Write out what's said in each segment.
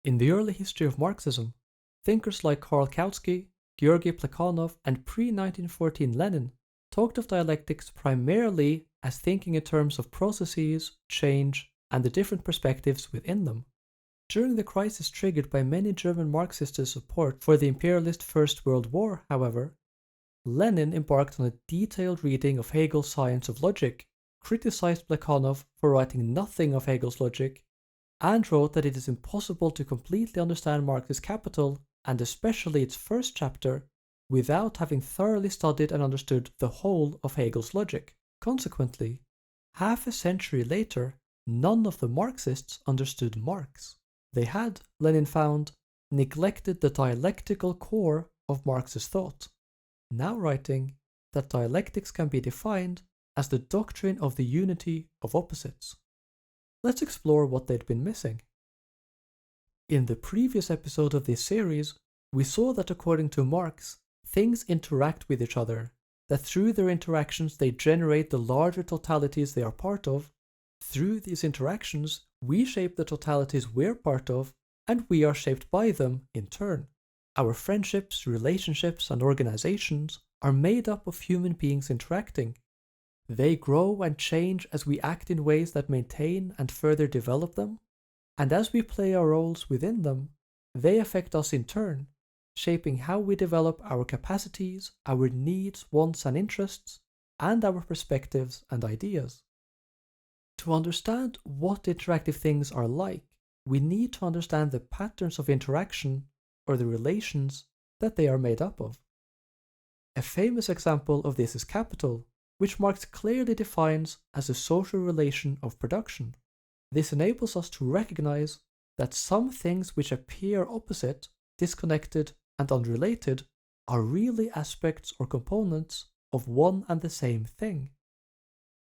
In the early history of Marxism, thinkers like Karl Kautsky, Georgy Plekhanov, and pre-1914 Lenin talked of dialectics primarily as thinking in terms of processes, change, and the different perspectives within them. During the crisis triggered by many German Marxists' support for the imperialist First World War, however, Lenin embarked on a detailed reading of Hegel's Science of Logic, criticized Plekhanov for writing nothing of Hegel's logic, and wrote that it is impossible to completely understand Marx's Capital, and especially its first chapter, without having thoroughly studied and understood the whole of Hegel's logic. Consequently, half a century later, none of the Marxists understood Marx. They had, Lenin found, neglected the dialectical core of Marx's thought, now writing that dialectics can be defined as the doctrine of the unity of opposites. Let's explore what they'd been missing. In the previous episode of this series, we saw that according to Marx, things interact with each other, that through their interactions they generate the larger totalities they are part of. Through these interactions, we shape the totalities we're part of, and we are shaped by them in turn. Our friendships, relationships, and organizations are made up of human beings interacting. They grow and change as we act in ways that maintain and further develop them, and as we play our roles within them, they affect us in turn, shaping how we develop our capacities, our needs, wants, and interests, and our perspectives and ideas. To understand what interactive things are like, we need to understand the patterns of interaction, or the relations, that they are made up of. A famous example of this is capital, which Marx clearly defines as a social relation of production. This enables us to recognize that some things which appear opposite, disconnected, and unrelated are really aspects or components of one and the same thing.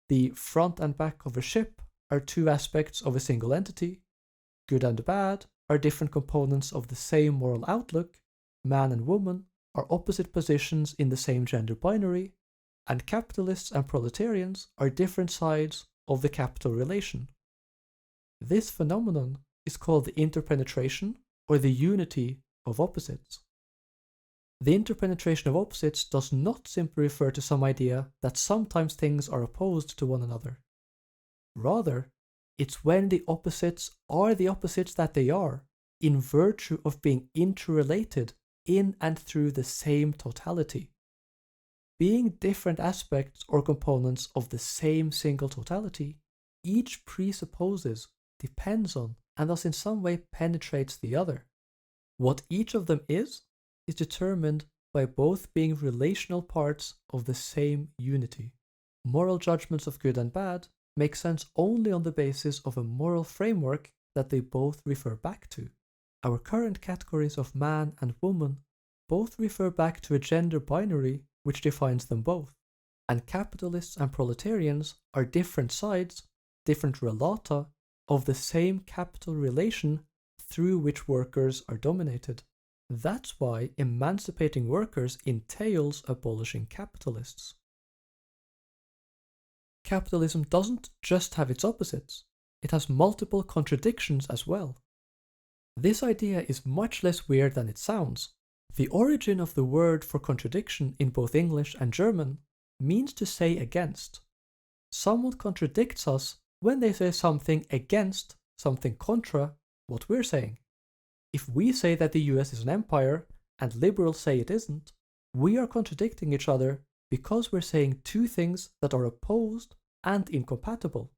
The front and back of a ship are two aspects of a single entity. Good and bad are different components of the same moral outlook. Man and woman are opposite positions in the same gender binary. And capitalists and proletarians are different sides of the capital relation. This phenomenon is called the interpenetration, or the unity of opposites. The interpenetration of opposites does not simply refer to some idea that sometimes things are opposed to one another. Rather, it's when the opposites are the opposites that they are, in virtue of being interrelated in and through the same totality. Being different aspects or components of the same single totality, each presupposes, depends on, and thus in some way penetrates the other. What each of them is determined by both being relational parts of the same unity. Moral judgments of good and bad make sense only on the basis of a moral framework that they both refer back to. Our current categories of man and woman both refer back to a gender binary which defines them both, and capitalists and proletarians are different sides, different relata, of the same capital relation through which workers are dominated. That's why emancipating workers entails abolishing capitalists. Capitalism doesn't just have its opposites, it has multiple contradictions as well. This idea is much less weird than it sounds. The origin of the word for contradiction in both English and German means to say against. Someone contradicts us when they say something against, something contra, what we're saying. If we say that the US is an empire and liberals say it isn't, we are contradicting each other because we're saying two things that are opposed and incompatible.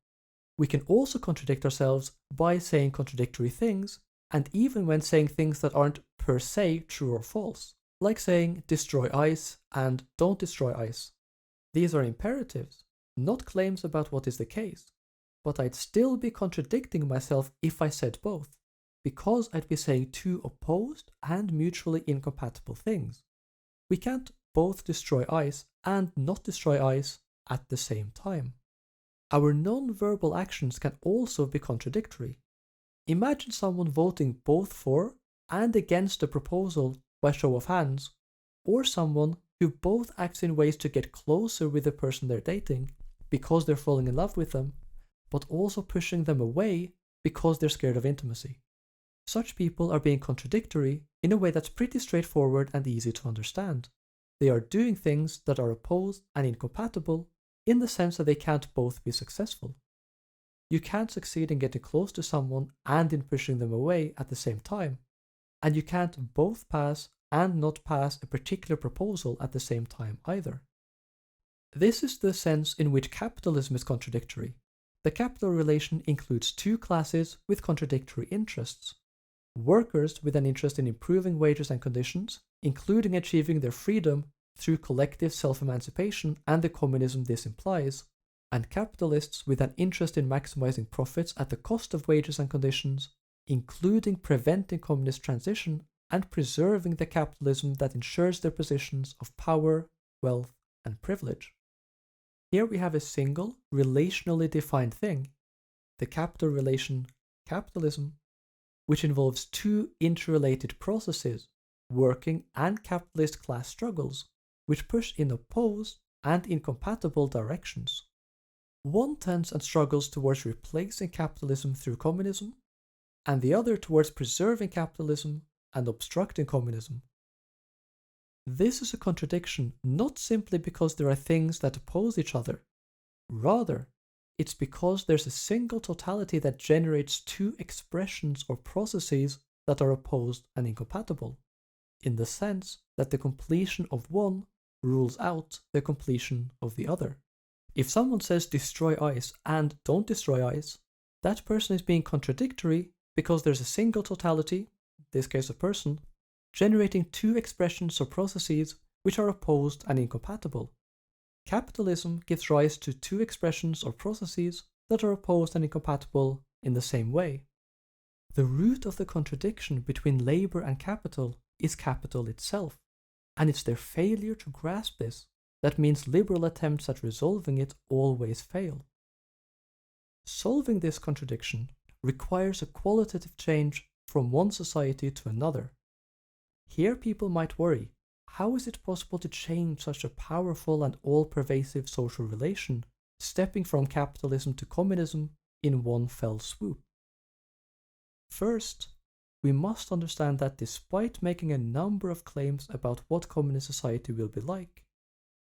We can also contradict ourselves by saying contradictory things, and even when saying things that aren't per se true or false, like saying destroy ice and don't destroy ice. These are imperatives, not claims about what is the case, but I'd still be contradicting myself if I said both, because I'd be saying two opposed and mutually incompatible things. We can't both destroy ice and not destroy ice at the same time. Our non-verbal actions can also be contradictory. Imagine someone voting both for and against a proposal by show of hands, or someone who both acts in ways to get closer with the person they're dating because they're falling in love with them, but also pushing them away because they're scared of intimacy. Such people are being contradictory in a way that's pretty straightforward and easy to understand. They are doing things that are opposed and incompatible in the sense that they can't both be successful. You can't succeed in getting close to someone and in pushing them away at the same time, and you can't both pass and not pass a particular proposal at the same time either. This is the sense in which capitalism is contradictory. The capital relation includes two classes with contradictory interests. Workers with an interest in improving wages and conditions, including achieving their freedom through collective self-emancipation and the communism this implies, and capitalists with an interest in maximizing profits at the cost of wages and conditions, including preventing communist transition and preserving the capitalism that ensures their positions of power, wealth, and privilege. Here we have a single, relationally defined thing, the capital relation capitalism, which involves two interrelated processes, working and capitalist class struggles, which push in opposed and incompatible directions. One tends and struggles towards replacing capitalism through communism, and the other towards preserving capitalism and obstructing communism. This is a contradiction not simply because there are things that oppose each other. Rather, it's because there's a single totality that generates two expressions or processes that are opposed and incompatible, in the sense that the completion of one rules out the completion of the other. If someone says destroy ice and don't destroy ice, that person is being contradictory because there's a single totality, in this case a person, generating two expressions or processes which are opposed and incompatible. Capitalism gives rise to two expressions or processes that are opposed and incompatible in the same way. The root of the contradiction between labor and capital is capital itself, and it's their failure to grasp this that means liberal attempts at resolving it always fail. Solving this contradiction requires a qualitative change from one society to another. Here people might worry, how is it possible to change such a powerful and all-pervasive social relation, stepping from capitalism to communism in one fell swoop? First, we must understand that despite making a number of claims about what communist society will be like,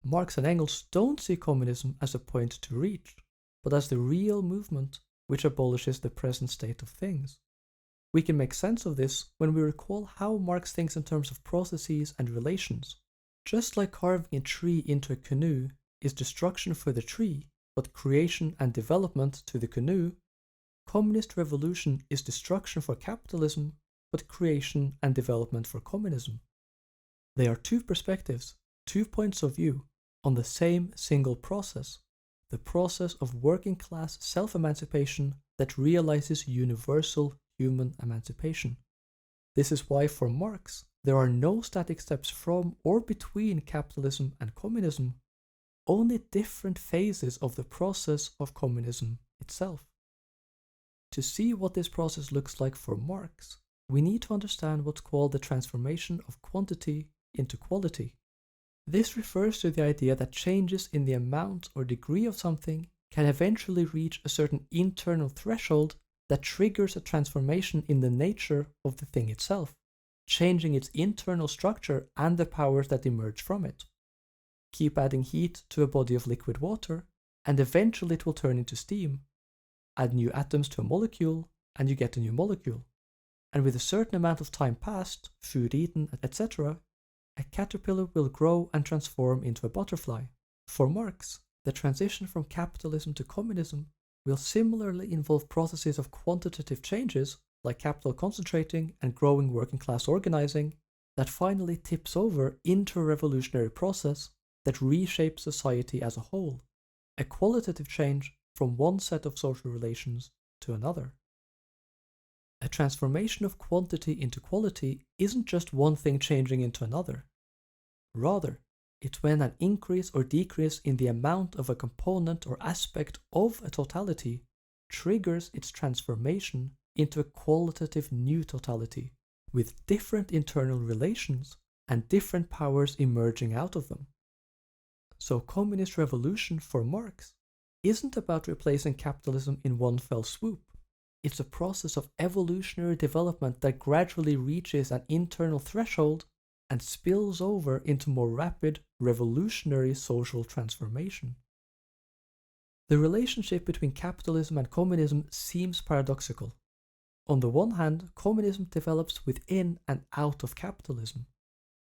Marx and Engels don't see communism as a point to reach, but as the real movement which abolishes the present state of things. We can make sense of this when we recall how Marx thinks in terms of processes and relations. Just like carving a tree into a canoe is destruction for the tree, but creation and development to the canoe, communist revolution is destruction for capitalism, but creation and development for communism. They are two perspectives, 2 points of view, on the same single process, the process of working class self-emancipation that realizes universal human emancipation. This is why for Marx, there are no static steps from or between capitalism and communism, only different phases of the process of communism itself. To see what this process looks like for Marx, we need to understand what's called the transformation of quantity into quality. This refers to the idea that changes in the amount or degree of something can eventually reach a certain internal threshold that triggers a transformation in the nature of the thing itself, changing its internal structure and the powers that emerge from it. Keep adding heat to a body of liquid water, and eventually it will turn into steam. Add new atoms to a molecule, and you get a new molecule. And with a certain amount of time passed, food eaten, etc., a caterpillar will grow and transform into a butterfly. For Marx, the transition from capitalism to communism will similarly involve processes of quantitative changes, like capital concentrating and growing working class organizing, that finally tips over into a revolutionary process that reshapes society as a whole, a qualitative change from one set of social relations to another. A transformation of quantity into quality isn't just one thing changing into another. Rather, it's when an increase or decrease in the amount of a component or aspect of a totality triggers its transformation into a qualitative new totality, with different internal relations and different powers emerging out of them. So communist revolution for Marx isn't about replacing capitalism in one fell swoop, it's a process of evolutionary development that gradually reaches an internal threshold and spills over into more rapid, revolutionary social transformation. The relationship between capitalism and communism seems paradoxical. On the one hand, communism develops within and out of capitalism.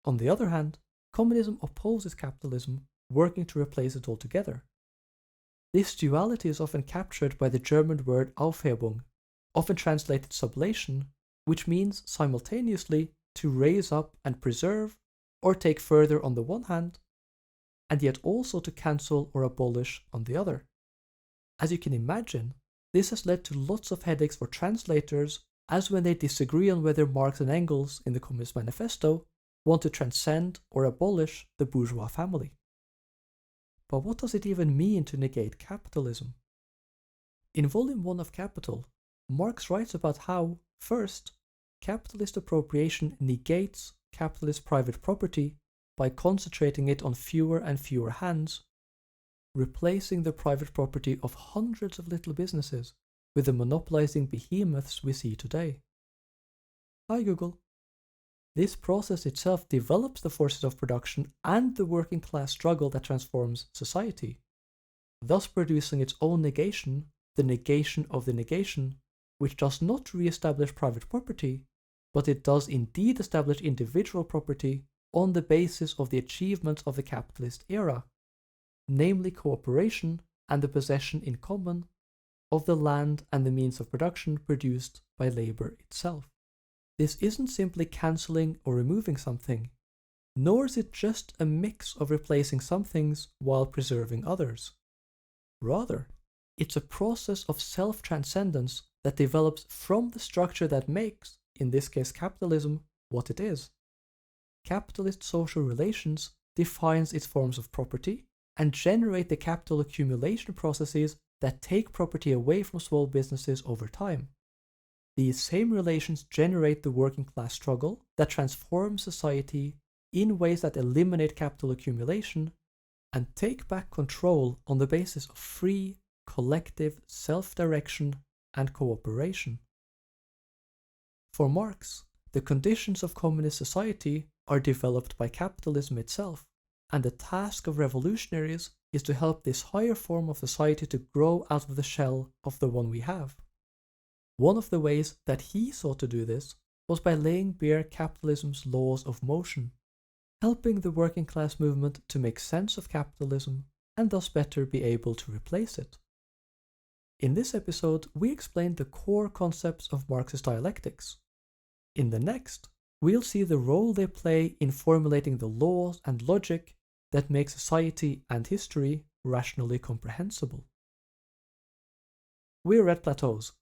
On the other hand, communism opposes capitalism, working to replace it altogether. This duality is often captured by the German word Aufhebung, often translated sublation, which means simultaneously to raise up and preserve or take further on the one hand, and yet also to cancel or abolish on the other. As you can imagine, this has led to lots of headaches for translators, as when they disagree on whether Marx and Engels in the Communist Manifesto want to transcend or abolish the bourgeois family. But what does it even mean to negate capitalism? In Volume 1 of Capital, Marx writes about how, first, capitalist appropriation negates capitalist private property by concentrating it on fewer and fewer hands, replacing the private property of hundreds of little businesses with the monopolizing behemoths we see today. Hi Google. This process itself develops the forces of production and the working class struggle that transforms society, thus producing its own negation, the negation of the negation, which does not re-establish private property, but it does indeed establish individual property on the basis of the achievements of the capitalist era, namely cooperation and the possession in common of the land and the means of production produced by labor itself. This isn't simply cancelling or removing something, nor is it just a mix of replacing some things while preserving others. Rather, it's a process of self-transcendence that develops from the structure that makes, in this case capitalism, what it is. Capitalist social relations defines its forms of property and generate the capital accumulation processes that take property away from small businesses over time. These same relations generate the working class struggle that transforms society in ways that eliminate capital accumulation and take back control on the basis of free, collective self-direction and cooperation. For Marx, the conditions of communist society are developed by capitalism itself, and the task of revolutionaries is to help this higher form of society to grow out of the shell of the one we have. One of the ways that he sought to do this was by laying bare capitalism's laws of motion, helping the working class movement to make sense of capitalism and thus better be able to replace it. In this episode, we explained the core concepts of Marx's dialectics. In the next, we'll see the role they play in formulating the laws and logic that make society and history rationally comprehensible. We're at Plateaus.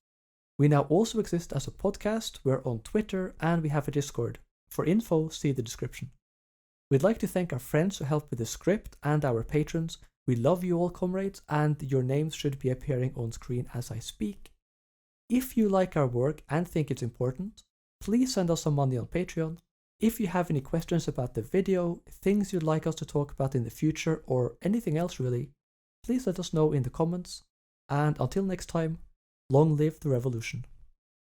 We now also exist as a podcast, we're on Twitter, and we have a Discord. For info, see the description. We'd like to thank our friends who helped with the script and our patrons. We love you all, comrades, and your names should be appearing on screen as I speak. If you like our work and think it's important, please send us some money on Patreon. If you have any questions about the video, things you'd like us to talk about in the future, or anything else really, please let us know in the comments. And until next time, long live the revolution.